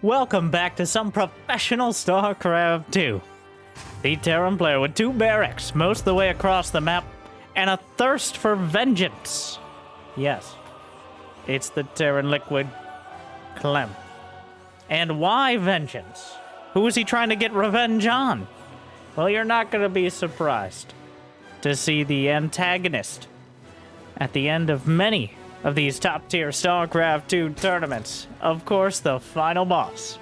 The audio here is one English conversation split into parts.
Welcome back to some professional StarCraft 2. The Terran player with 2 barracks most of the way across the map and a thirst for vengeance. Yes, it's the Terran liquid Clem. And why vengeance? Who is he trying to get revenge on? Well, you're not going to be surprised to see the antagonist at the end of many of these top-tier StarCraft 2 tournaments. Of course, the final boss.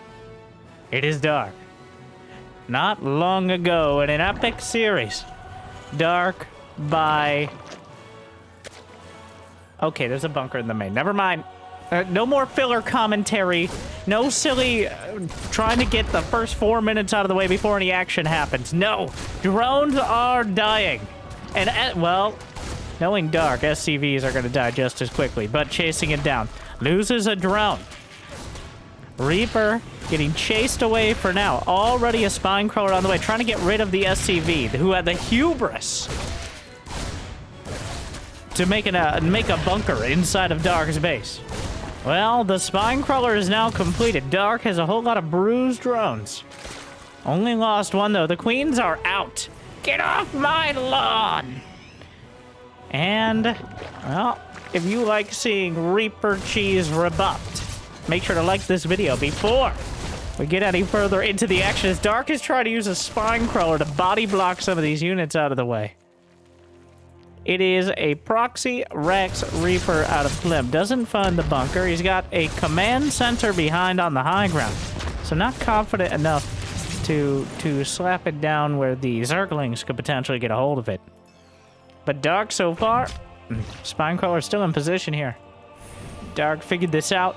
It is Dark. Not long ago, in an epic series, Dark by... Okay, there's a bunker in the main. Never mind. No more filler commentary. No silly trying to get the first 4 minutes out of the way before any action happens. No. Drones are dying. And, well... Knowing Dark, SCVs are going to die just as quickly, but chasing it down. Loses a drone. Reaper getting chased away for now. Already a spine crawler on the way, trying to get rid of the SCV, who had the hubris to make a bunker inside of Dark's base. Well, the spine crawler is now completed. Dark has a whole lot of bruised drones. Only lost one, though. The queens are out. Get off my lawn! And, well, if you like seeing Reaper Cheese rebuffed, make sure to like this video before we get any further into the action, as Dark is trying to use a spine crawler to body block some of these units out of the way. It is a proxy Rex Reaper out of Clem. Doesn't fund the bunker. He's got a command center behind on the high ground, so not confident enough to slap it down where the Zerglings could potentially get a hold of it. But Dark, so far, Spinecrawler still in position here. Dark figured this out.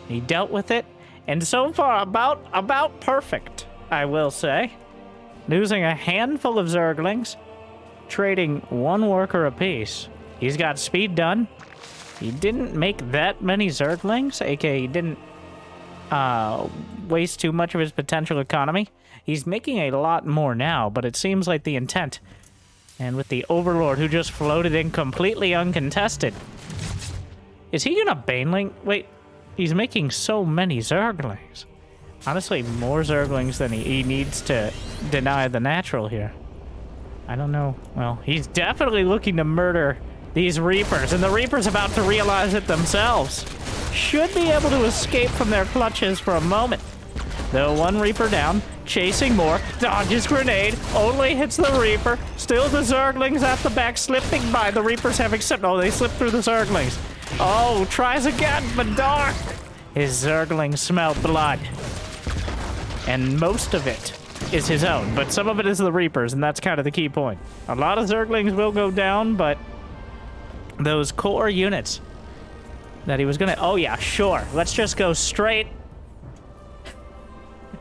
He dealt with it. And so far, about perfect, I will say. Losing a handful of Zerglings, trading 1 worker apiece. He's got speed done. He didn't make that many Zerglings, aka he didn't waste too much of his potential economy. He's making a lot more now, but it seems like the intent... And with the Overlord, who just floated in completely uncontested. Is he gonna Baneling? Wait, he's making so many Zerglings. Honestly, more Zerglings than he needs to deny the natural here. I don't know. Well, he's definitely looking to murder these Reapers, and the Reapers about to realize it themselves. Should be able to escape from their clutches for a moment. Though 1 Reaper down, chasing more, dodges grenade, only hits the Reaper. Still the Zerglings at the back, slipping by. The Reapers have accepted. Oh, they slipped through the Zerglings. Oh, tries again, but Dark. His Zerglings smell blood. And most of it is his own, but some of it is the Reapers, and that's kind of the key point. A lot of Zerglings will go down, but those core units that he was gonna... Oh, yeah, sure. Let's just go straight...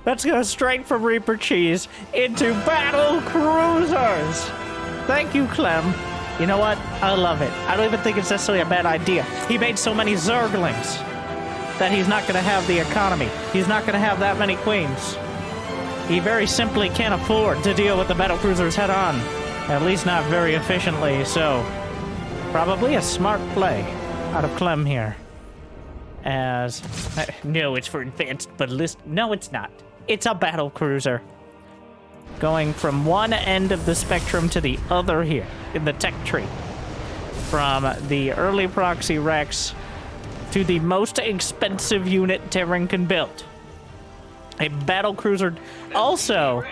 Let's go straight from Reaper Cheese into Battlecruisers. Thank you, Clem. You know what? I love it. I don't even think it's necessarily a bad idea. He made so many Zerglings that he's not going to have the economy. He's not going to have that many queens. He very simply can't afford to deal with the Battlecruisers head on. At least not very efficiently, so... Probably a smart play out of Clem here. As... no, it's for advanced ballist... No, it's not. It's a Battlecruiser. Going from one end of the spectrum to the other here in the tech tree. From the early proxy Rex to the most expensive unit Terran can build. A Battlecruiser. Also,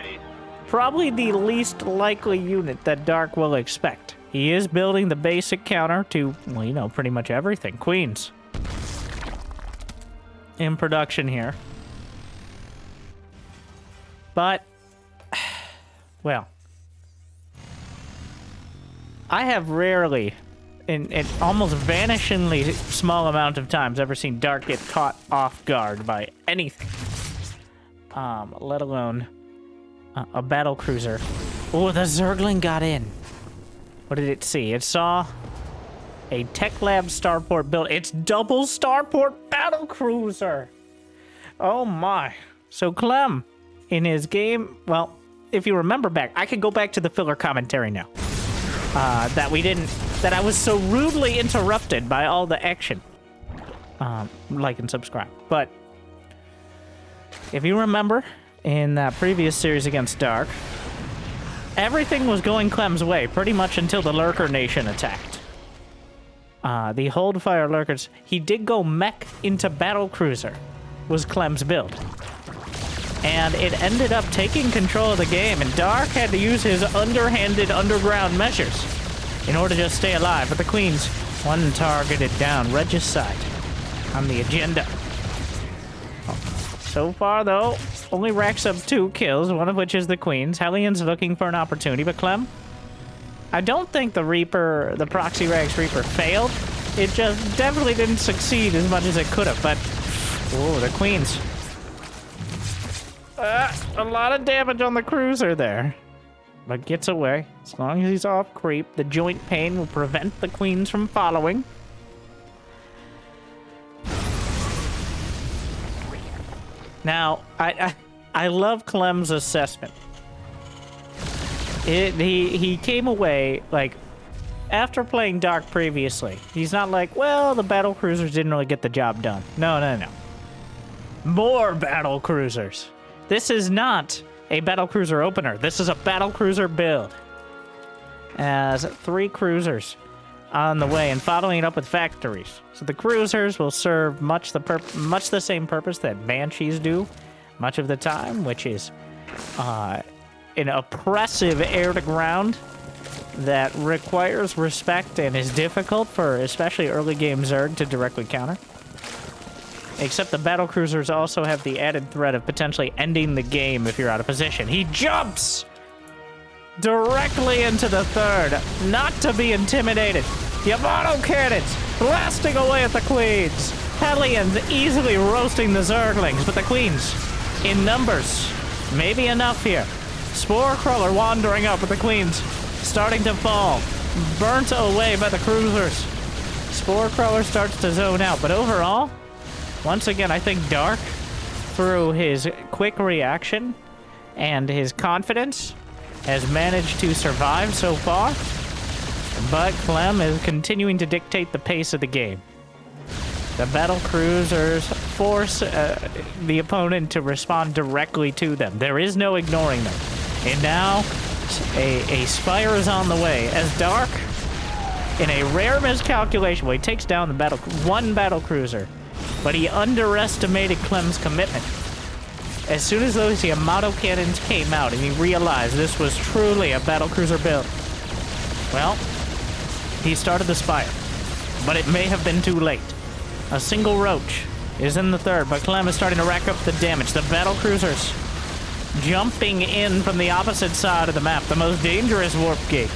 probably the least likely unit that Dark will expect. He is building the basic counter to, well, you know, pretty much everything. Queens. In production here. But, well, I have rarely, in almost vanishingly small amount of times, ever seen Dark get caught off guard by anything. Let alone a Battlecruiser. Oh, the Zergling got in. What did it see? It saw a Tech Lab starport built. It's double starport Battlecruiser. Oh my. So Clem, in his game, well, if you remember back, I could go back to the filler commentary now. That I was so rudely interrupted by all the action. Like and subscribe. But If you remember, in that previous series against Dark, everything was going Clem's way pretty much until the Lurker Nation attacked. The Holdfire Lurkers, he did go mech into Battlecruiser, was Clem's build. And it ended up taking control of the game, and Dark had to use his underhanded underground measures in order to just stay alive. But the Queens, one targeted down, Regicide on the agenda. So far, though, only racks up 2 kills, one of which is the Queen's. Hellions looking for an opportunity, but Clem, I don't think the Reaper, the Proxy Rags Reaper failed. It just definitely didn't succeed as much as it could have, but... Oh, the Queens. A lot of damage on the cruiser there. But gets away. As long as he's off creep, the joint pain will prevent the Queens from following. Now, I love Clem's assessment. He came away, like, after playing Dark previously, he's not like, well, the Battlecruisers didn't really get the job done. No. More Battlecruisers. This is not a Battlecruiser opener. This is a Battlecruiser build. As 3 cruisers on the way and following it up with factories. So the cruisers will serve much the same purpose that Banshees do much of the time, which is an oppressive air-to-ground that requires respect and is difficult for especially early game Zerg to directly counter. Except the Battlecruisers also have the added threat of potentially ending the game if you're out of position. He jumps directly into the 3rd, not to be intimidated. Yamato cannons blasting away at the Queens. Hellions easily roasting the Zerglings, but the Queens in numbers. Maybe enough here. Spore Crawler wandering up with the Queens starting to fall. Burnt away by the cruisers. Spore Crawler starts to zone out, but overall, once again, I think Dark, through his quick reaction and his confidence, has managed to survive so far. But Clem is continuing to dictate the pace of the game. The Battlecruisers force the opponent to respond directly to them. There is no ignoring them. And now, a Spire is on the way. As Dark, in a rare miscalculation, well, he takes down the one Battlecruiser, but he underestimated Clem's commitment. As soon as those Yamato cannons came out and he realized this was truly a Battlecruiser build, well, he started the Spire, but it may have been too late. A single Roach is in the 3rd, but Clem is starting to rack up the damage. The Battlecruisers jumping in from the opposite side of the map, the most dangerous warp gate.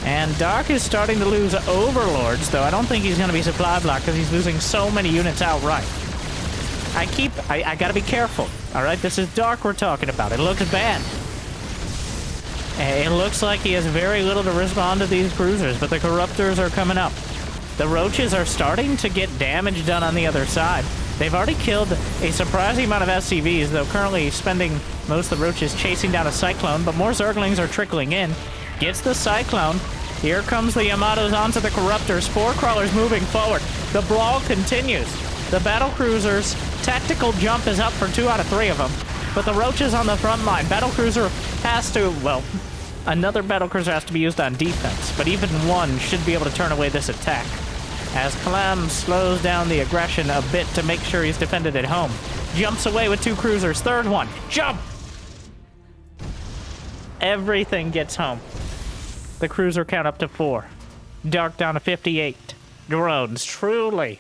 And Dark is starting to lose Overlords, though I don't think he's going to be supply blocked because he's losing so many units outright. I gotta be careful, alright? This is Dark we're talking about. It looks bad. It looks like he has very little to respond to these cruisers, but the Corruptors are coming up. The Roaches are starting to get damage done on the other side. They've already killed a surprising amount of SCVs, though currently spending most of the Roaches chasing down a Cyclone, but more Zerglings are trickling in. Gets the Cyclone. Here comes the Yamatos onto the Corruptors. Spore Crawlers moving forward. The brawl continues. The Battlecruisers' tactical jump is up for 2 out of 3 of them, but the Roaches on the front line. Battlecruiser has to, well, another Battlecruiser has to be used on defense, but even one should be able to turn away this attack. As Clem slows down the aggression a bit to make sure he's defended at home. Jumps away with 2 cruisers. 3rd one. Jump! Everything gets home. The cruiser count up to 4. Dark down to 58. Drones. Truly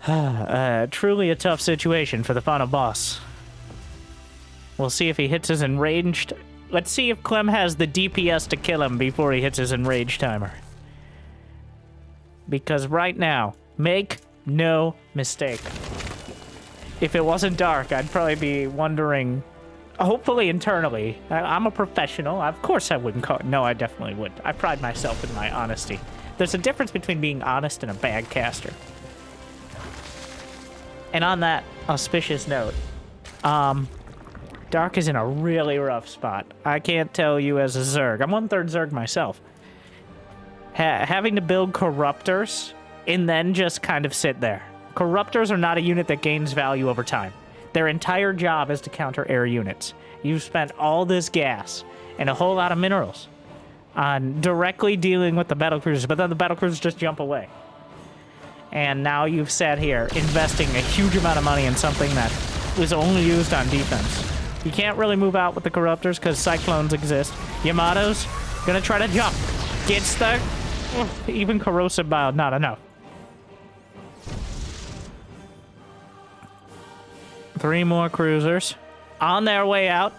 a tough situation for the final boss. We'll see if he hits his enraged. Let's see if Clem has the DPS to kill him before he hits his enraged timer. Because right now, make no mistake, if it wasn't Dark, I'd probably be wondering, hopefully internally, I'm a professional, of course I wouldn't call it. No, I definitely would. I pride myself in my honesty. There's a difference between being honest and a bad caster. And on that auspicious note, Dark is in a really rough spot. I can't tell you as a Zerg. I'm 1/3 Zerg myself. Having to build Corruptors and then just kind of sit there. Corruptors are not a unit that gains value over time. Their entire job is to counter air units. You've spent all this gas and a whole lot of minerals on directly dealing with the battlecruisers, but then the battlecruisers just jump away. And now you've sat here investing a huge amount of money in something that was only used on defense. You can't really move out with the Corruptors because Cyclones exist. Yamato's gonna try to jump. Get stuck. Even Corrosive Bile, not enough. 3 more cruisers on their way out.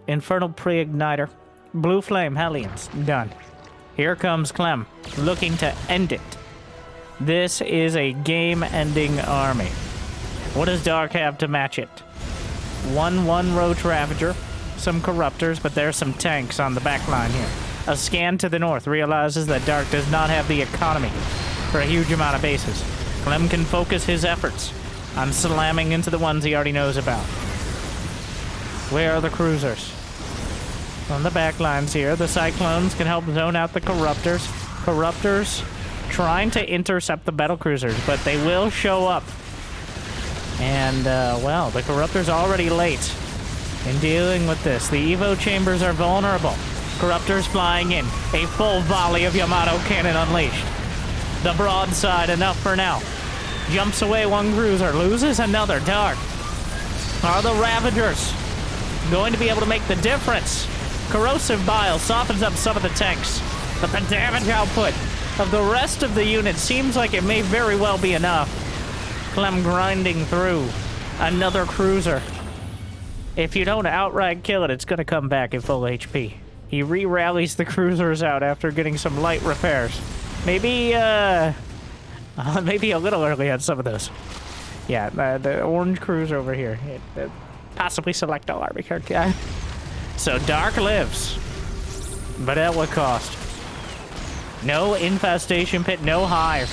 Infernal Pre-Igniter. Blue Flame Hellions. Done. Here comes Clem, looking to end it. This is a game-ending army. What does Dark have to match it? 1/1 Roach Ravager, some Corruptors, but there's some tanks on the back line here. A scan to the north realizes that Dark does not have the economy for a huge amount of bases. Clem can focus his efforts on slamming into the ones he already knows about. Where are the cruisers? On the back lines here, the Cyclones can help zone out the Corruptors. Corruptors trying to intercept the Battlecruisers, but they will show up. And, well, the Corruptors already late in dealing with this. The Evo chambers are vulnerable. Corruptors flying in. A full volley of Yamato cannon unleashed. The broadside, enough for now. Jumps away one cruiser, loses another. Dark. Are the Ravagers going to be able to make the difference? Corrosive Bile softens up some of the tanks, but the damage output of the rest of the unit seems like it may very well be enough. Clem grinding through another cruiser. If you don't outright kill it, it's going to come back at full HP. He re-rallies the cruisers out after getting some light repairs. Maybe maybe a little early on some of those. Yeah, the orange cruiser over here. Possibly select all army character. So Dark lives, but at what cost? No infestation pit, no hive.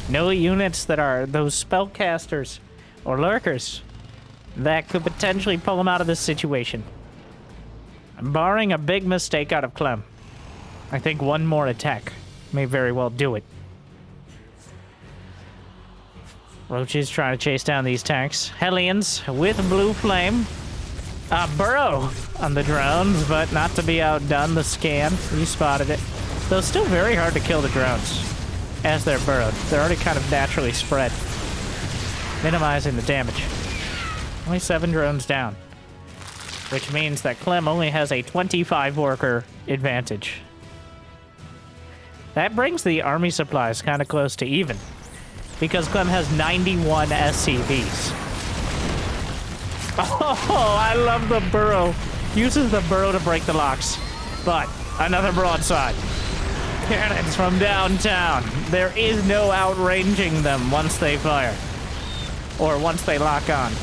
No units that are those spellcasters or lurkers that could potentially pull him out of this situation. Barring a big mistake out of Clem, I think one more attack may very well do it. Roach is trying to chase down these tanks. Hellions with Blue Flame. Burrow on the drones, but not to be outdone. The scan, you spotted it. Though still very hard to kill the drones as they're burrowed. They're already kind of naturally spread. Minimizing the damage. Only 7 drones down. Which means that Clem only has a 25 worker advantage. That brings the army supplies kind of close to even. Because Clem has 91 SCVs. Oh, I love the burrow. Uses the burrow to break the locks. But another broadside. Cannons from downtown. There is no outranging them once they fire. Or once they lock on.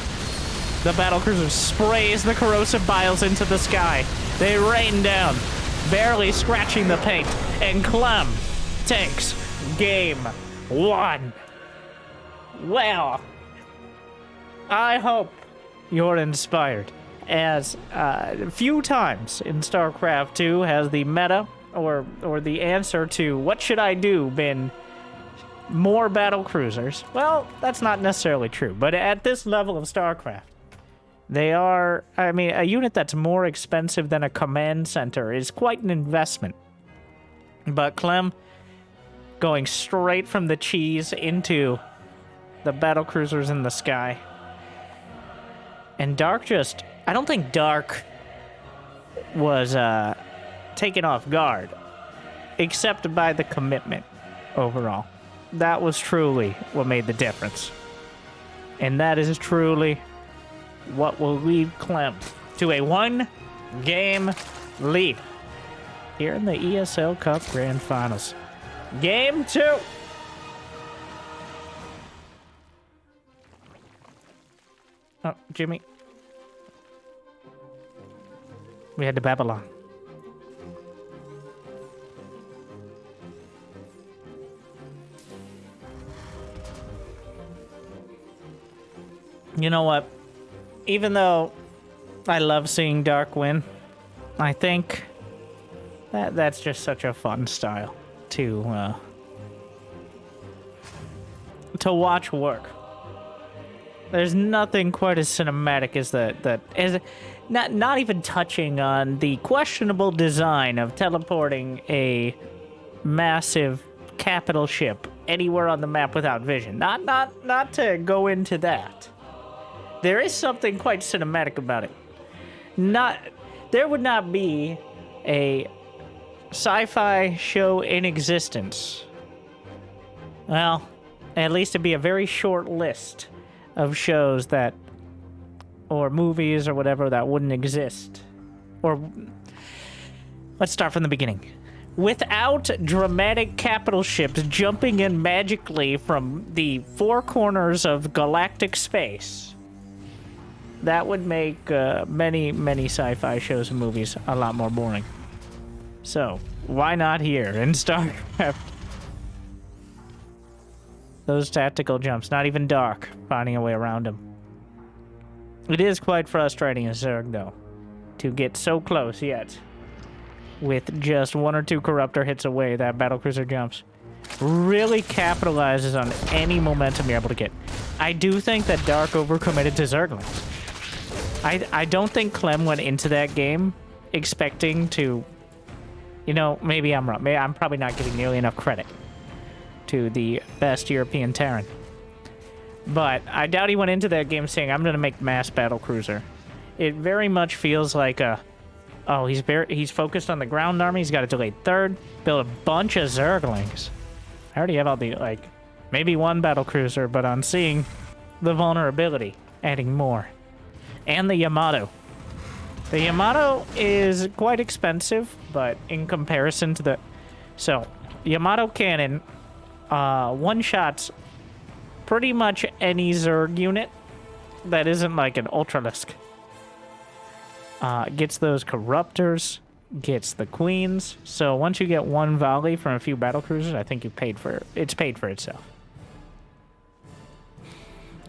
The Battlecruiser sprays the Corrosive Biles into the sky. They rain down, barely scratching the paint. And Clem takes game 1. Well, I hope you're inspired, as a few times in StarCraft 2 has the meta or the answer to what should I do been more battlecruisers. Well, that's not necessarily true, but at this level of StarCraft, they are, I mean, a unit that's more expensive than a command center is quite an investment. But Clem going straight from the cheese into the battlecruisers in the sky. And Dark just... I don't think Dark was taken off guard, except by the commitment overall. That was truly what made the difference. And that is truly what will lead Clem to a 1-game lead here in the ESL Cup Grand Finals. Game 2! Oh, Jimmy. We head to Babylon. You know what? Even though I love seeing Dark win, I think That's just such a fun style to watch work. There's nothing quite as cinematic as that as not even touching on the questionable design of teleporting a massive capital ship anywhere on the map without vision. Not to go into that. There is something quite cinematic about it. There would not be a sci-fi show in existence. Well, at least it'd be a very short list of shows that, or movies or whatever, that wouldn't exist. Or, let's start from the beginning. Without dramatic capital ships jumping in magically from the four corners of galactic space, that would make many sci-fi shows and movies a lot more boring. So, why not here in StarCraft? Those tactical jumps, not even Dark, finding a way around them. It is quite frustrating as Zerg, though, to get so close yet. With just one or two Corruptor hits away, that Battlecruiser jumps. Really capitalizes on any momentum you're able to get. I do think that Dark overcommitted to Zerglings. I don't think Clem went into that game expecting to... You know, maybe I'm wrong. Maybe I'm probably not giving nearly enough credit to the best European Terran. But I doubt he went into that game saying, I'm going to make mass Battlecruiser. It very much feels like a... Oh, he's focused on the ground army. He's got a delayed third. Build a bunch of Zerglings. I already have all the, like, maybe one Battlecruiser, but on seeing the vulnerability, adding more. And the Yamato. The Yamato is quite expensive, but in comparison to the... So, Yamato cannon one-shots pretty much any Zerg unit that isn't like an Ultralisk. Gets those Corruptors, gets the Queens. So once you get one volley from a few Battlecruisers, I think it's paid for itself.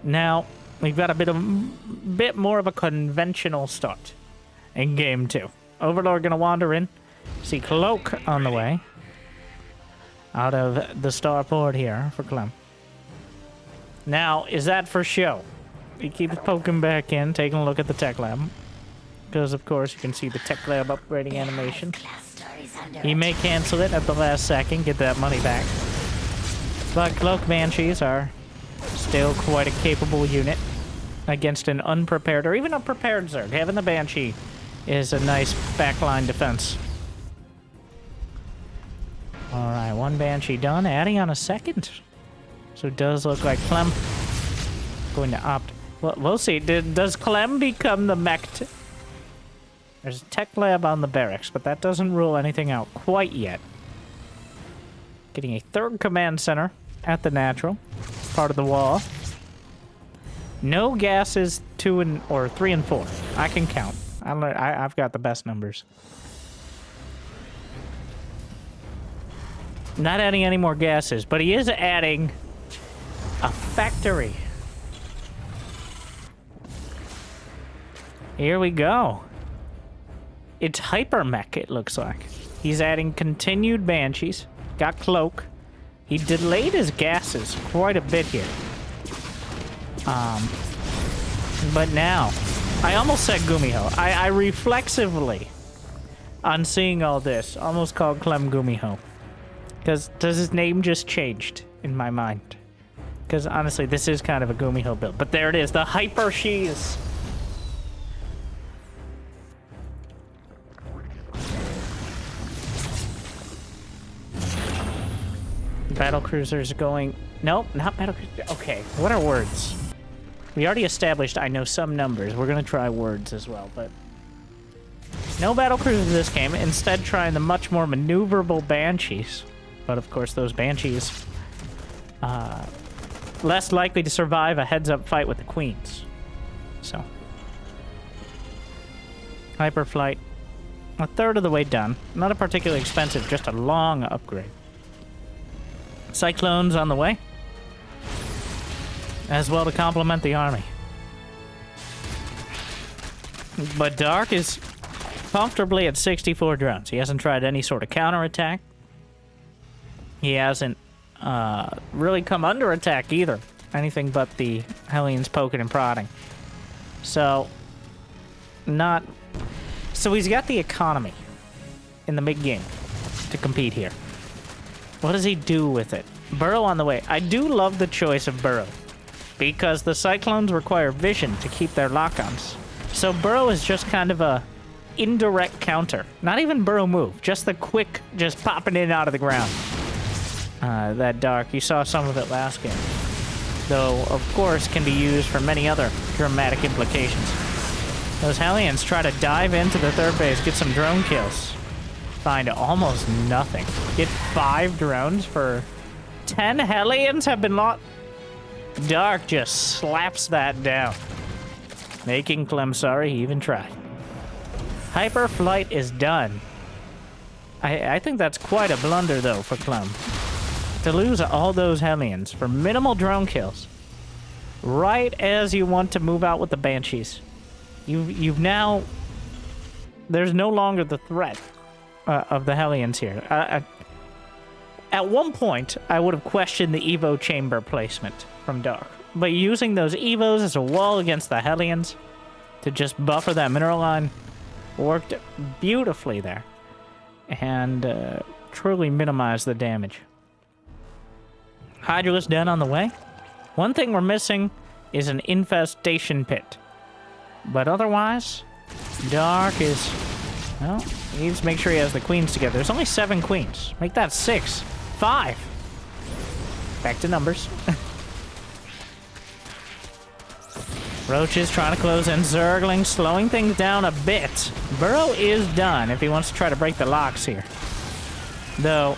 Now, we've got a bit more of a conventional start in game 2. Overlord gonna wander in, see Cloak on the way out of the starport here for Clem. Now, is that for show? He keeps poking back in, taking a look at the tech lab. Because, of course, you can see the tech lab upgrading animation. He may cancel it at the last second, get that money back. But Cloak Banshees are still quite a capable unit against an unprepared or even a prepared Zerg. Having the Banshee is a nice backline defense. Alright, one Banshee done. Adding on a second. So it does look like Clem going to opt. Well, we'll see. Does Clem become the mech? There's a tech lab on the barracks, but that doesn't rule anything out quite yet. Getting a third command center at the natural. Part of the wall. No gases 3 and 4. I can count. I've got the best numbers. Not adding any more gases, but he is adding a factory. Here we go. It's hyper mech, it looks like. He's adding continued Banshees. Got Cloak. He delayed his gases quite a bit here. But now, I almost said Gumiho. I reflexively, on seeing all this, almost called Clem Gumiho. Because his name just changed in my mind. Because honestly, this is kind of a Gumiho build. But there it is, the Hyper Shees. Battlecruiser's going... Nope, not Battlecruiser. Okay, what are words? We already established I know some numbers. We're going to try words as well, but... No Battlecruiser this game. Instead, trying the much more maneuverable Banshees. But of course, those Banshees... less likely to survive a heads-up fight with the Queens. So... Hyperflight. A third of the way done. Not a particularly expensive, just a long upgrade. Cyclones on the way. As well to complement the army. But Dark is comfortably at 64 drones. He hasn't tried any sort of counterattack. He hasn't really come under attack either. Anything but the Hellions poking and prodding. So, So he's got the economy in the mid-game to compete here. What does he do with it? Burrow on the way. I do love the choice of Burrow, because the Cyclones require vision to keep their lock-ons. So Burrow is just kind of a indirect counter. Not even Burrow move, just the quick, just popping in out of the ground. That Dark, you saw some of it last game. Though, of course, can be used for many other dramatic implications. Those Hellions try to dive into the third base, get some drone kills. Find almost nothing. Get 5 drones for 10 Hellions have been lost. Dark just slaps that down, making Clem sorry he even tried. Hyperflight is done. I think that's quite a blunder, though, for Clem. To lose all those Hellions for minimal drone kills, right as you want to move out with the Banshees. You've now... There's no longer the threat of the Hellions here. At one point, I would have questioned the Evo chamber placement from Dark. But using those Evos as a wall against the Hellions to just buffer that mineral line worked beautifully there. And truly minimized the damage. Hydralisk Den on the way. One thing we're missing is an infestation pit. But otherwise, Dark is... Well, he needs to make sure he has the queens together. There's only 7 queens. Make that 6. 5. Back to numbers. Roaches trying to close in. Zergling slowing things down a bit. Burrow is done if he wants to try to break the locks here. Though,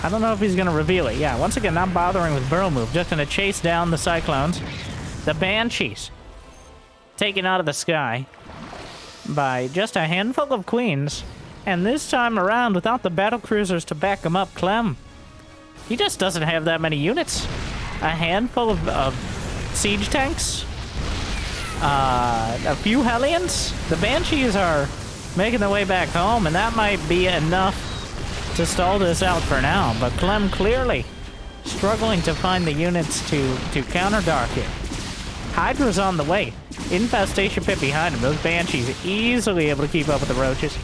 I don't know if he's going to reveal it. Yeah, once again, not bothering with Burrow move. Just going to chase down the Cyclones. The Banshees. Taken out of the sky by just a handful of queens. And this time around, without the Battlecruisers to back him up, Clem, he just doesn't have that many units. A handful of siege tanks. A few Hellions. The Banshees are making their way back home, and that might be enough to stall this out for now, but Clem clearly struggling to find the units to counter Dark here. Hydra's on the way. Infestation pit behind him. Those Banshees easily able to keep up with the Roaches.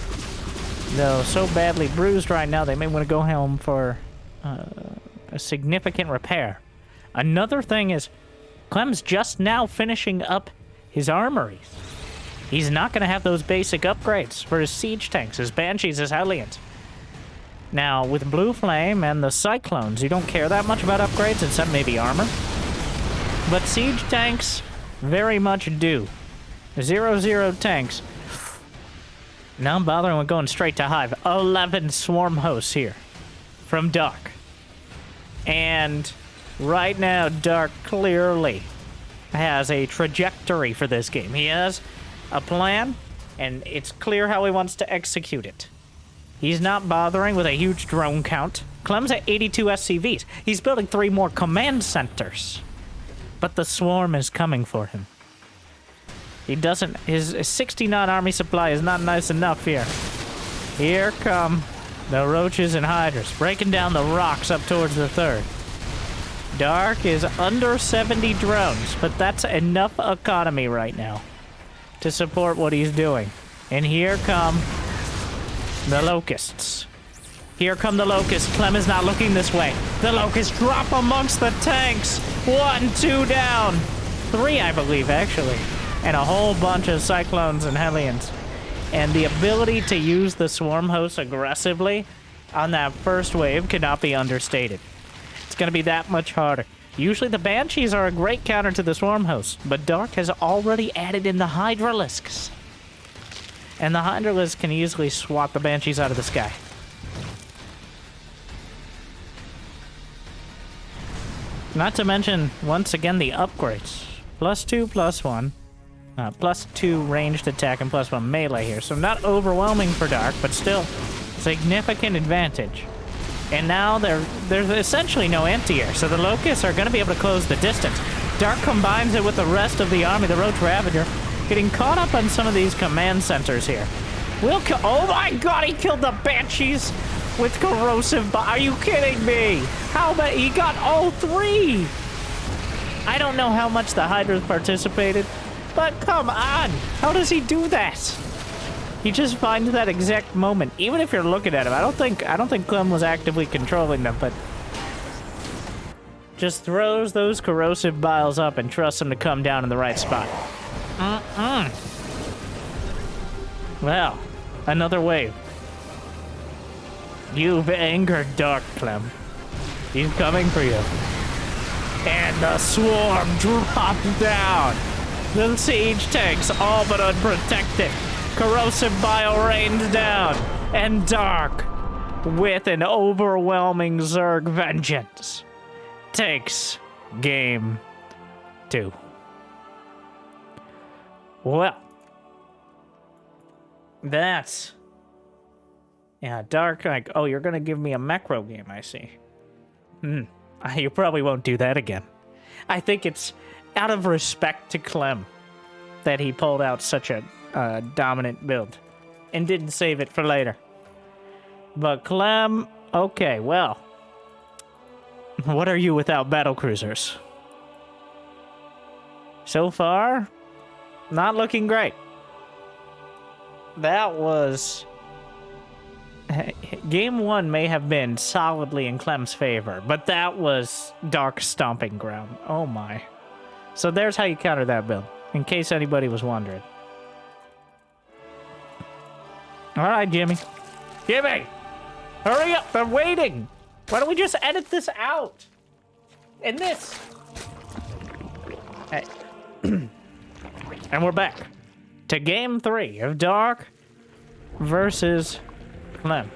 Though so badly bruised right now, they may want to go home for a significant repair. Another thing is, Clem's just now finishing up his armories. He's not going to have those basic upgrades for his siege tanks, his Banshees, his Hellions. Now, with Blue Flame and the Cyclones, you don't care that much about upgrades, except maybe armor. But siege tanks very much do. 0-0 tanks. Now I'm bothering with going straight to Hive. 11 swarm hosts here from Dark. And right now, Dark clearly has a trajectory for this game. He has a plan, and it's clear how he wants to execute it. He's not bothering with a huge drone count. Clem's at 82 SCVs. He's building 3 more command centers. But the swarm is coming for him. He doesn't... His 69 army supply is not nice enough here. Here come the Roaches and Hydras, breaking down the rocks up towards the 3rd. Dark is under 70 drones, but that's enough economy right now to support what he's doing. And here come the Locusts. Here come the Locusts. Clem is not looking this way. The Locusts drop amongst the tanks. 1, 2 down. 3, I believe, actually. And a whole bunch of Cyclones and Hellions. And the ability to use the Swarm Hosts aggressively on that first wave cannot be understated. It's going to be that much harder. Usually the Banshees are a great counter to the Swarm Hosts, but Dark has already added in the Hydralisks. And the Hydralisk can easily swat the Banshees out of the sky. Not to mention, once again, the upgrades. +2, +1. +2 ranged attack and +1 melee here. So not overwhelming for Dark, but still significant advantage. And now there's essentially no anti-air, so the Locusts are going to be able to close the distance. Dark combines it with the rest of the army, the Roach Ravager, getting caught up on some of these command centers here. Oh my god, he killed the Banshees with corrosive. Are you kidding me? How about he got all 3? I don't know how much the Hydras participated, but come on. How does he do that? He just finds that exact moment. Even if you're looking at him, I don't think Clem was actively controlling them, but just throws those corrosive biles up and trusts them to come down in the right spot. Well, another wave. You've angered Dark, Clem. He's coming for you. And the swarm drops down. The siege tanks all but unprotected. Corrosive bile rains down. And Dark, with an overwhelming Zerg vengeance, takes game 2. Well, that's... Yeah, Dark, like, oh, you're gonna give me a macro game, I see. You probably won't do that again. I think it's out of respect to Clem that he pulled out such a dominant build and didn't save it for later. But Clem, okay, well, what are you without Battlecruisers? So far, not looking great. That was... Game 1 may have been solidly in Clem's favor, but that was Dark's stomping ground. Oh my. So there's how you counter that build, in case anybody was wondering. Alright, Jimmy. Jimmy! Hurry up! They're waiting! Why don't we just edit this out? And this... Hey. And we're back to Game 3 of Dark versus... Clem.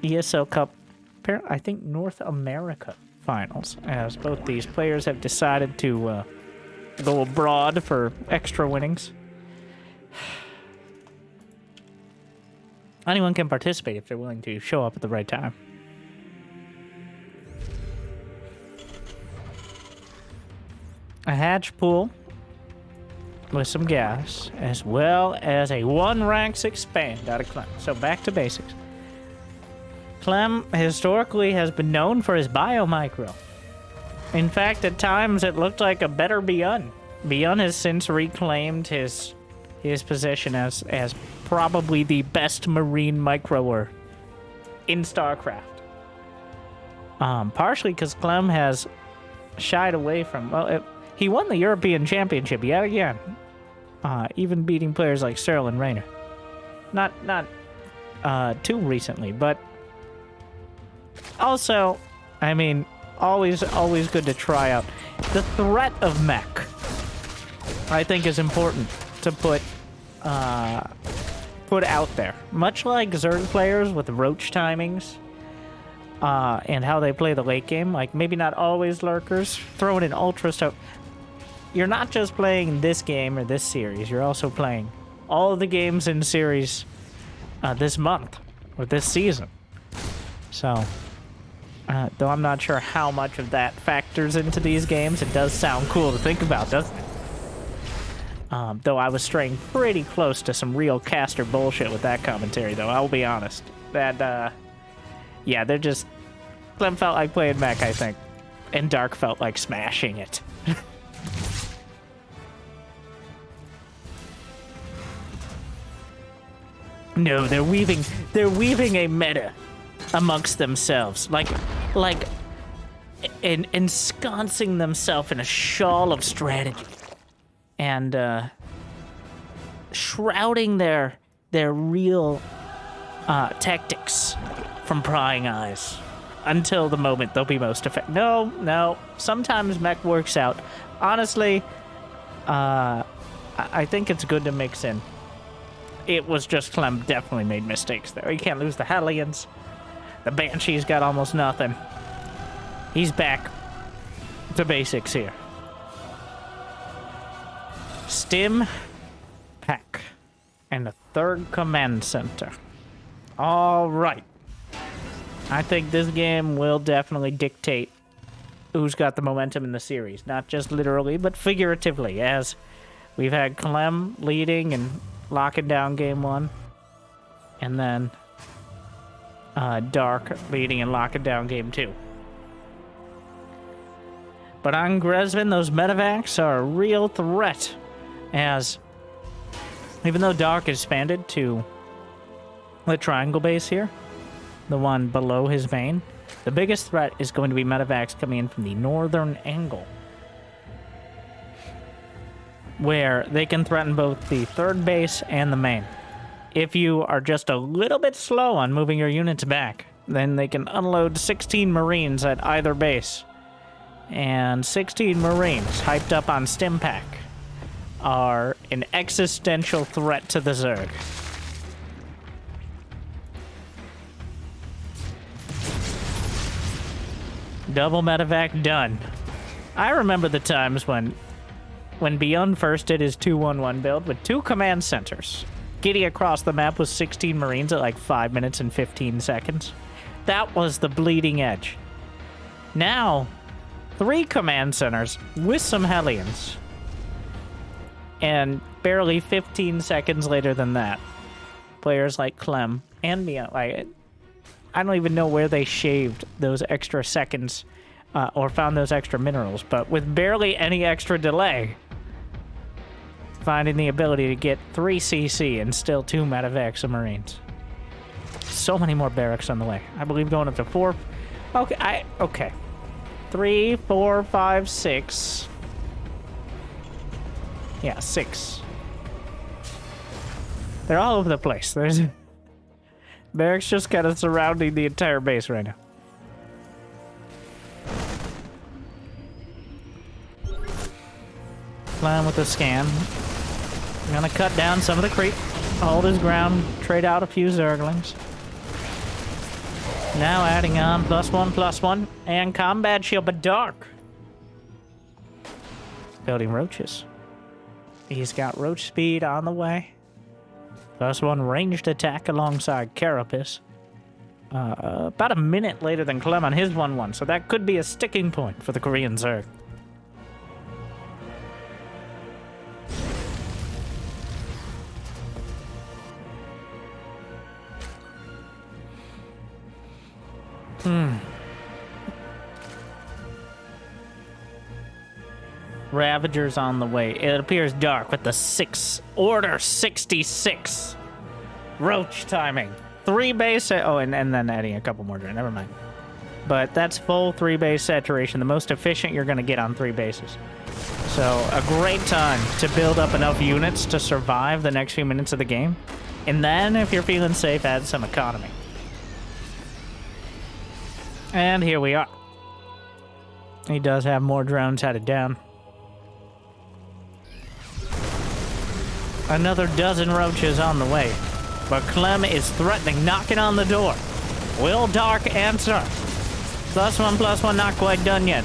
ESL Cup, I think North America finals, as both these players have decided to go abroad for extra winnings. Anyone can participate if they're willing to show up at the right time. A hatch pool with some gas, as well as a 1 ranks expand out of Clem. So back to basics. Clem historically has been known for his biomicro. In fact, at times it looked like a better Beyond. Beyond has since reclaimed his position as probably the best marine microer in StarCraft. Partially because Clem has shied away from... Well, he won the European Championship yet again. Even beating players like Cyril and Rayner. Not too recently, but also, I mean, always good to try out. The threat of mech, I think, is important to put out there. Much like Zerg players with roach timings, and how they play the late game, like maybe not always lurkers, throwing in ultra stuff. You're not just playing this game or this series, you're also playing all of the games in series this month or this season. So, though I'm not sure how much of that factors into these games, it does sound cool to think about, doesn't it? Though I was straying pretty close to some real caster bullshit with that commentary, though, I'll be honest. That, yeah, they're just... Clem felt like playing mech, I think. And Dark felt like smashing it. No, they're weaving a meta amongst themselves, like ensconcing themselves in a shawl of strategy, and shrouding their real tactics from prying eyes until the moment they'll be most effective. No, sometimes mech works out. Honestly, I think it's good to mix in. It was just Clem definitely made mistakes there. You can't lose the Hellions. The Banshee's got almost nothing. He's back to basics here. Stim pack and a 3rd command center. All right. I think this game will definitely dictate who's got the momentum in the series. Not just literally, but figuratively, as we've had Clem leading and locking down game 1. And then Dark leading and locking down game 2. But on Gresvin, those medevacs are a real threat, as even though Dark expanded to the triangle base here, the one below his main, the biggest threat is going to be medevacs coming in from the northern angle, where they can threaten both the third base and the main. If you are just a little bit slow on moving your units back, then they can unload 16 Marines at either base. And 16 Marines, hyped up on Stimpack, are an existential threat to the Zerg. Double medevac done. I remember the times when Beyond first did his 2-1-1 build with 2 command centers, getting across the map with 16 Marines at like 5 minutes and 15 seconds. That was the bleeding edge. Now, 3 command centers with some Hellions. And barely 15 seconds later than that, players like Clem and me, I don't even know where they shaved those extra seconds or found those extra minerals, but with barely any extra delay, finding the ability to get 3 CC and still 2 medevacs of Marines. So many more barracks on the way. I believe going up to 4. Okay. 3, 4, 5, 6. Yeah, 6. They're all over the place. There's barracks just kind of surrounding the entire base right now. Plan with the scan. I'm gonna cut down some of the creep, hold his ground, trade out a few Zerglings. Now adding on +1/+1 and combat shield, but Dark. Building roaches. He's got roach speed on the way. +1 ranged attack alongside Carapace. About a minute later than Clem on his 1-1, so that could be a sticking point for the Korean Zerg. Ravagers on the way. It appears Dark with the Order 66. Roach timing. 3 base... Oh, and then adding a couple more. Never mind. But that's full 3 base saturation. The most efficient you're going to get on 3 bases. So, a great time to build up enough units to survive the next few minutes of the game. And then, if you're feeling safe, add some economy. And here we are. He does have more drones headed down. Another dozen roaches on the way. But Clem is threatening, knocking on the door. Will Dark answer? +1/+1 not quite done yet.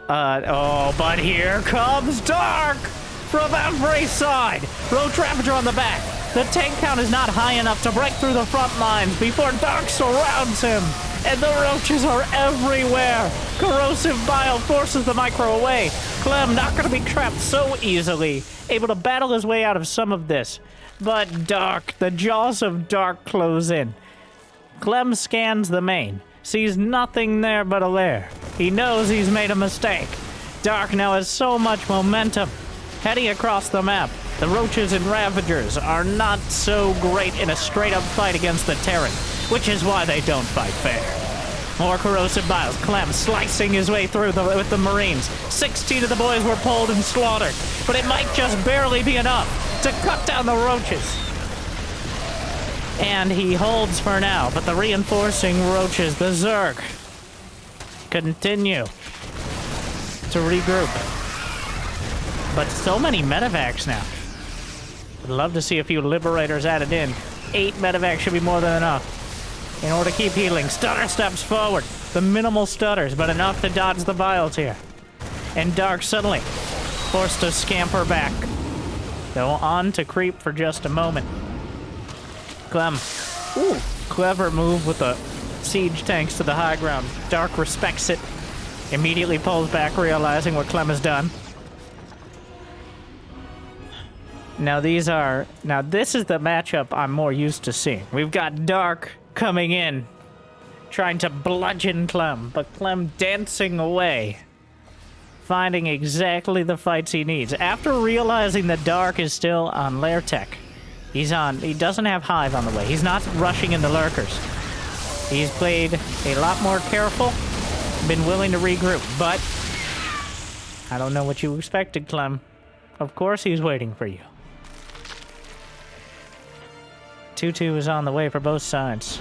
But here comes Dark! From every side! Roach Ravager on the back. The tank count is not high enough to break through the front lines before Dark surrounds him. And the roaches are everywhere. Corrosive bile forces the micro away. Clem not going to be trapped so easily. Able to battle his way out of some of this. But Dark, the jaws of Dark close in. Clem scans the main. Sees nothing there but a lair. He knows he's made a mistake. Dark now has so much momentum. Heading across the map, the roaches and ravagers are not so great in a straight-up fight against the Terran, which is why they don't fight fair. More corrosive biles. Clem slicing his way through with the Marines. 16 of the boys were pulled and slaughtered, but it might just barely be enough to cut down the roaches. And he holds for now, but the reinforcing roaches, the Zerg, continue to regroup. But so many medevacs now. I'd love to see a few liberators added in. 8 medevacs should be more than enough. In order to keep healing, Stutter steps forward. The minimal stutters, but enough to dodge the vials here. And Dark suddenly forced to scamper back. Though on to creep for just a moment. Clem. Ooh, clever move with the siege tanks to the high ground. Dark respects it. Immediately pulls back, realizing what Clem has done. Now this is the matchup I'm more used to seeing. We've got Dark coming in, trying to bludgeon Clem, but Clem dancing away, finding exactly the fights he needs. After realizing that Dark is still on Lair Tech, he doesn't have Hive on the way. He's not rushing into Lurkers. He's played a lot more careful, been willing to regroup, but I don't know what you expected, Clem. Of course he's waiting for you. 2-2 is on the way for both sides.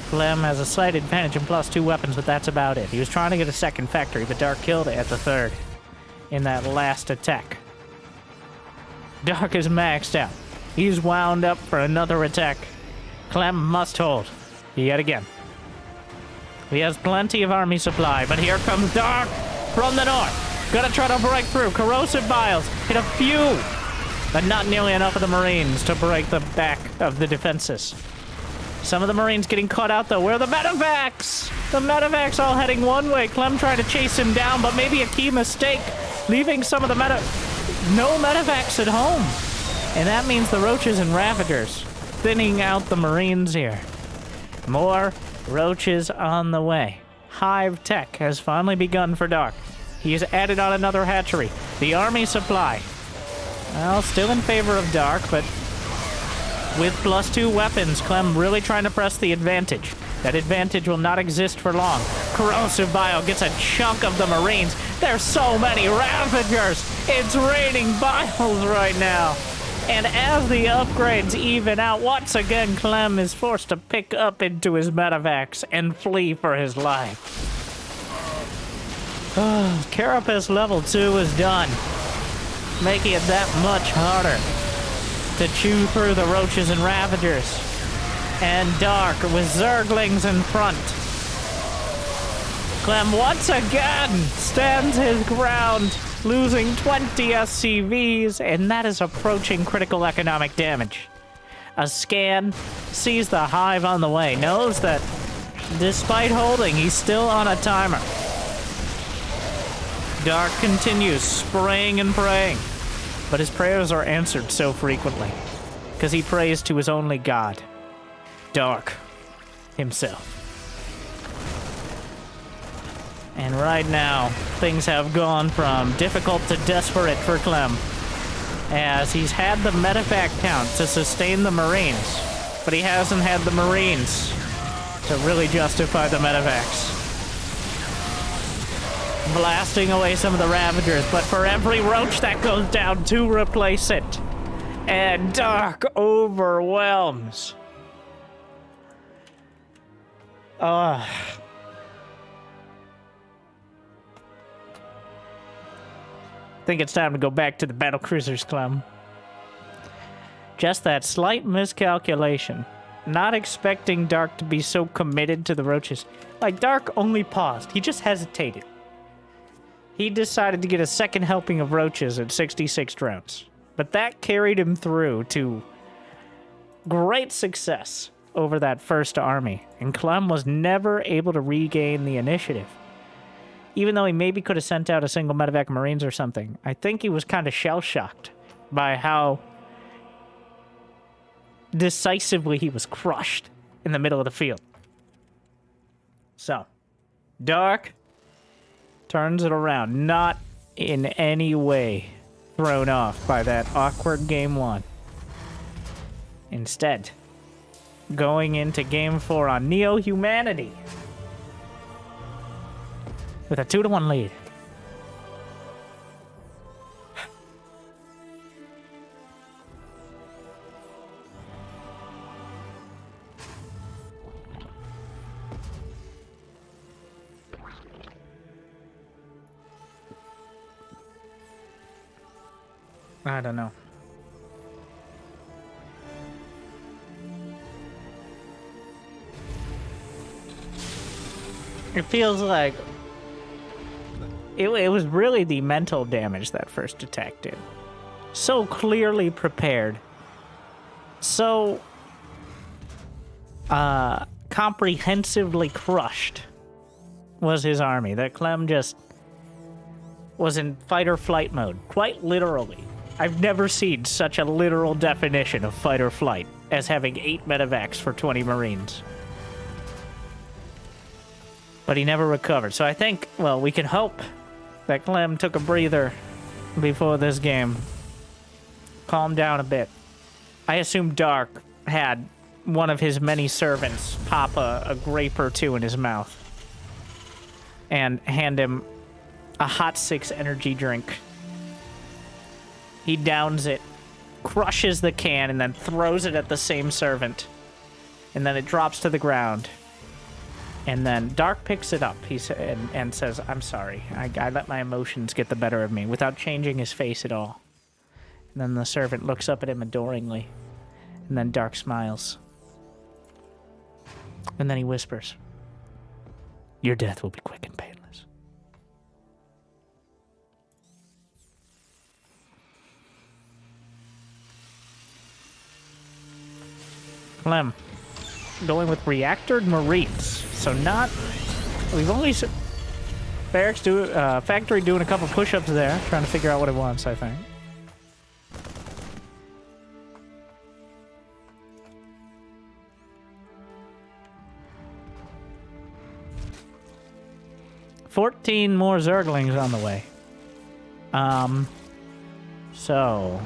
Clem has a slight advantage in +2 weapons, but that's about it. He was trying to get a second factory, but Dark killed it at the third in that last attack. Dark is maxed out. He's wound up for another attack. Clem must hold. Yet again. He has plenty of army supply, but here comes Dark from the north. Gonna try to break through. Corrosive Biles hit a few, but not nearly enough of the Marines to break the back of the defenses. Some of the Marines getting caught out, though. Where are the medevacs? The medevacs all heading one way. Clem trying to chase him down, but maybe a key mistake, leaving some of the no medevacs at home. And that means the Roaches and Ravagers thinning out the Marines here. More Roaches on the way. Hive tech has finally begun for Dark. He has added on another hatchery. The army supply. Well, still in favor of Dark, but with +2 weapons, Clem really trying to press the advantage. That advantage will not exist for long. Corrosive Bile gets a chunk of the Marines. There's so many Ravagers. It's raining Biles right now. And as the upgrades even out, once again, Clem is forced to pick up into his medevacs and flee for his life. Carapace level 2 is done, making it that much harder to chew through the Roaches and Ravagers. And Dark with Zerglings in front. Clem once again stands his ground, losing 20 SCVs, and that is approaching critical economic damage. A scan sees the Hive on the way, knows that despite holding, he's still on a timer. Dark continues spraying and praying, but his prayers are answered so frequently, because he prays to his only god, Dark himself. And right now, things have gone from difficult to desperate for Clem, as he's had the medevac count to sustain the Marines, but he hasn't had the Marines to really justify the medevacs. Blasting away some of the Ravagers, but for every Roach that goes down, 2 replace it. And Dark overwhelms. I think it's time to go back to the Battlecruisers, Clem. Just that slight miscalculation. Not expecting Dark to be so committed to the Roaches. Like, Dark only paused. He just hesitated. He decided to get a second helping of Roaches at 66 drones. But that carried him through to great success over that first army. And Clem was never able to regain the initiative. Even though he maybe could have sent out a single medevac Marines or something, I think he was kind of shell-shocked by how decisively he was crushed in the middle of the field. So, Dark turns it around, not in any way thrown off by that awkward Game 1. Instead, going into Game 4 on Neo-Humanity with a 2-1 lead. I don't know. It feels like it was really the mental damage that first attack did. So clearly prepared. So comprehensively crushed was his army that Clem just was in fight or flight mode, quite literally. I've never seen such a literal definition of fight or flight as having 8 medevacs for 20 Marines. But he never recovered. So I think, well, we can hope that Clem took a breather before this game. Calm down a bit. I assume Dark had one of his many servants pop a grape or two in his mouth and hand him a Hot 6 energy drink. He downs it, crushes the can, and then throws it at the same servant. And then it drops to the ground. And then Dark picks it up and says, I'm sorry. I let my emotions get the better of me without changing his face at all. And then the servant looks up at him adoringly. And then Dark smiles. And then he whispers, your death will be quick and painless. Clem, going with reactored Marines. So not... We've only... Barracks factory doing a couple push-ups there, trying to figure out what it wants, I think. $14 more Zerglings on the way. So...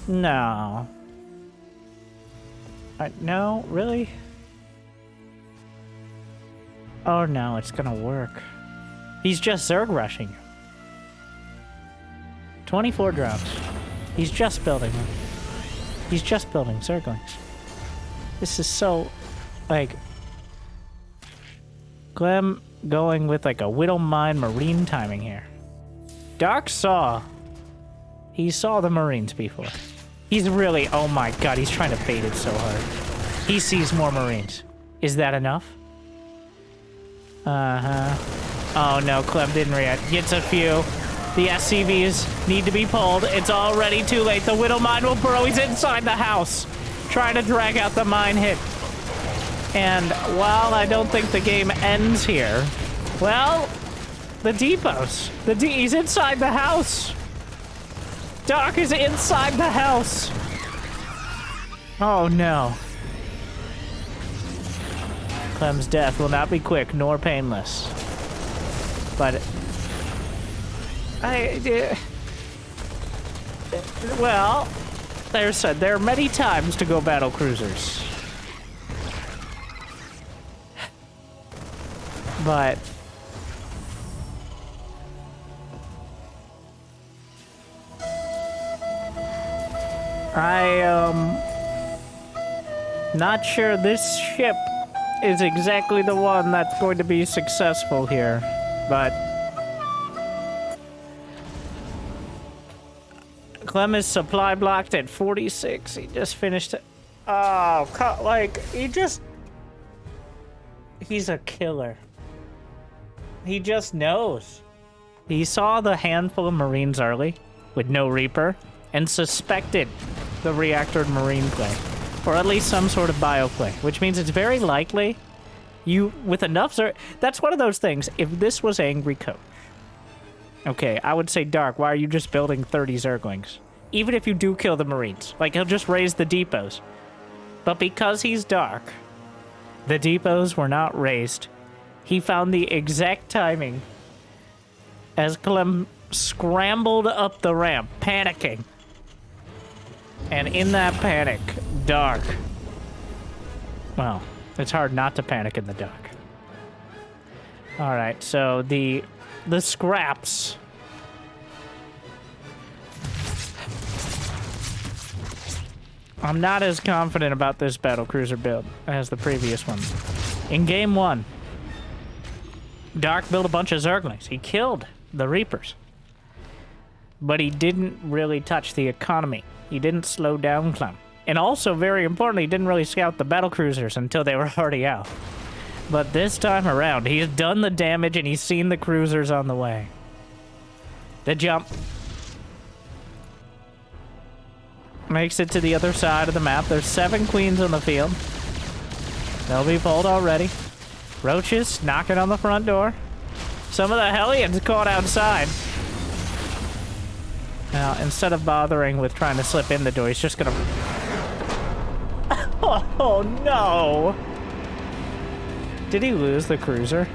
No. No, really? Oh no, it's gonna work. He's just Zerg rushing you. 24 drones. He's just building them. He's just building Zerglings. This is so, like... Clem going with like a Widowmine Marine timing here. Dark saw... He saw the Marines before. He's really... Oh my god, he's trying to bait it so hard. He sees more Marines. Is that enough? Uh-huh. Oh no, Clem didn't react. Gets a few. The SCVs need to be pulled. It's already too late. The Widow Mine will burrow. He's inside the house, trying to drag out the mine hit. And while I don't think the game ends here, well, the depots. He's inside the house. Dark is inside the house. Oh no. Clem's death will not be quick nor painless. But well, there are many times to go Battlecruisers. But not sure this ship is exactly the one that's going to be successful here, but Clem is supply blocked at 46. He just finished it. Oh, like, he's a killer. He just knows. He saw the handful of Marines early with no Reaper and suspected the reactored Marine play, or at least some sort of bio play, which means it's very likely you, with enough that's one of those things. If this was Angry Coach, okay, I would say, Dark, why are you just building 30 Zerglings? Even if you do kill the Marines, like, he'll just raise the depots. But because he's Dark, the depots were not raised. He found the exact timing as Clem scrambled up the ramp, panicking. And in that panic, Dark... Well, it's hard not to panic in the dark. Alright, so the scraps... I'm not as confident about this Battlecruiser build as the previous one. In Game 1, Dark built a bunch of Zerglings. He killed the Reapers. But he didn't really touch the economy. He didn't slow down Clem. And also, very importantly, he didn't really scout the Battlecruisers until they were already out. But this time around, he has done the damage and he's seen the cruisers on the way. The jump. Makes it to the other side of the map. There's 7 queens on the field. They'll be pulled already. Roaches knocking on the front door. Some of the Hellions caught outside. Now, instead of bothering with trying to slip in the door, he's just gonna... Oh, no! Did he lose the cruiser?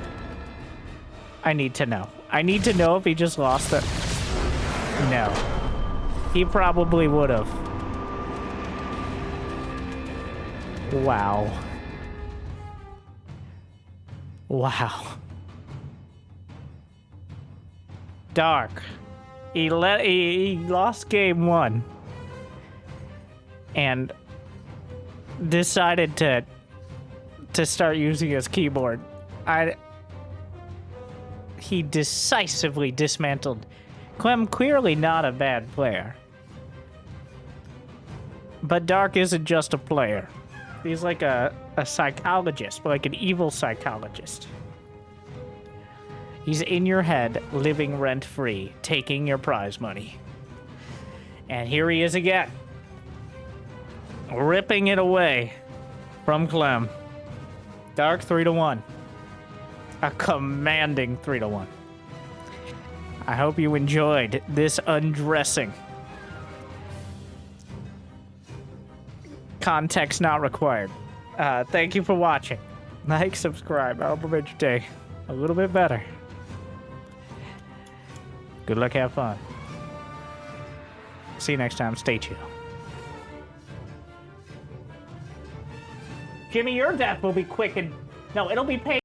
I need to know. I need to know if he just lost it. No. He probably would have. Wow. Wow. Dark. He lost game 1. And decided to start using his keyboard. He decisively dismantled. Clem, clearly not a bad player. But Dark isn't just a player. He's like a psychologist, but like an evil psychologist. He's in your head, living rent-free, taking your prize money. And here he is again. Ripping it away from Clem. Dark 3-1. A commanding 3-1. I hope you enjoyed this undressing. Context not required. Thank you for watching. Like, subscribe. I hope it made your day a little bit better. Good luck, have fun. See you next time. Stay chill. Jimmy, your death will be quick and... No, it'll be paid.